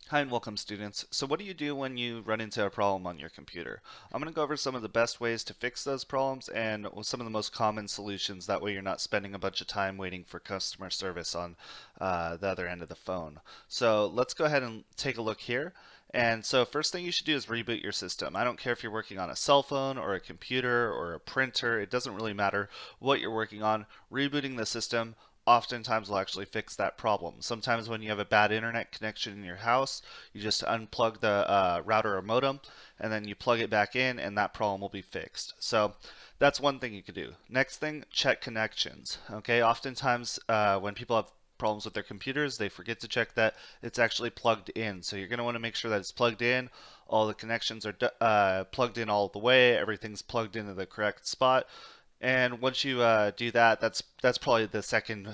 Hi and welcome students. So what do you do when you run into a problem on your computer? I'm going to go over some of the best ways to fix those problems and some of the most common solutions. That way you're not spending a bunch of time waiting for customer service on the other end of the phone. So let's go ahead and take a look here. And so first thing you should do is reboot your system. I don't care if you're working on a cell phone or a computer or a printer. It doesn't really matter what you're working on. Rebooting the system oftentimes will actually fix that problem. Sometimes when you have a bad internet connection in your house, you just unplug the router or modem and then you plug it back in and that problem will be fixed. So that's one thing you could do. Next thing, check connections. Okay, oftentimes when people have problems with their computers, they forget to check that it's actually plugged in. So you're going to want to make sure that it's plugged in, all the connections are plugged in all the way, everything's plugged into the correct spot. And once you do that, that's probably the second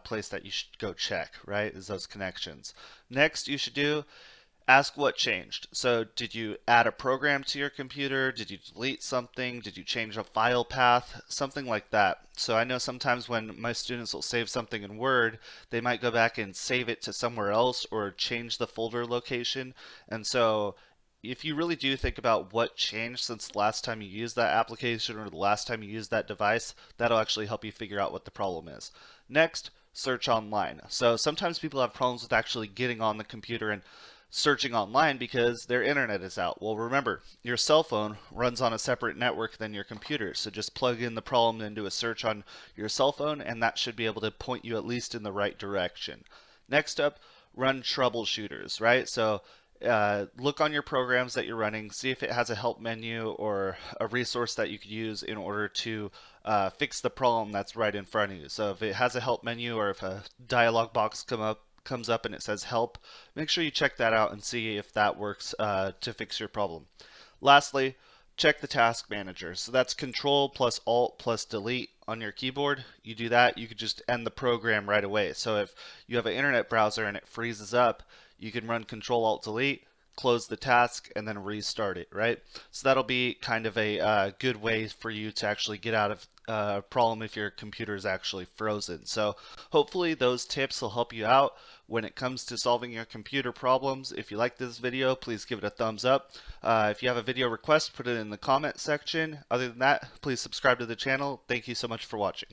place that you should go check, right? Is those connections. Next, you should do ask what changed. So, did you add a program to your computer? Did you delete something? Did you change a file path? Something like that. So, I know sometimes when my students will save something in Word, they might go back and save it to somewhere else or change the folder location. And so, if you really do think about what changed since the last time you used that application or the last time you used that device, that'll actually help you figure out what the problem is. Next, search online. So sometimes people have problems with actually getting on the computer and searching online because their internet is out. Well, remember, your cell phone runs on a separate network than your computer, so just plug in the problem into a search on your cell phone and that should be able to point you at least in the right direction. Next up, run troubleshooters, right? So look on your programs that you're running, see if it has a help menu or a resource that you could use in order to fix the problem that's right in front of you. So if it has a help menu or if a dialog box comes up and it says help, make sure you check that out and see if that works to fix your problem. Lastly, check the task manager. So that's Control plus Alt plus Delete on your keyboard. You do that, you could just end the program right away. So if you have an internet browser and it freezes up, you can run Control Alt Delete, close the task, and then restart it, right? So that'll be kind of a good way for you to actually get out of a problem if your computer is actually frozen. So hopefully those tips will help you out when it comes to solving your computer problems. If you like this video, please give it a thumbs up. If you have a video request, put it in the comment section. Other than that, please subscribe to the channel. Thank you so much for watching.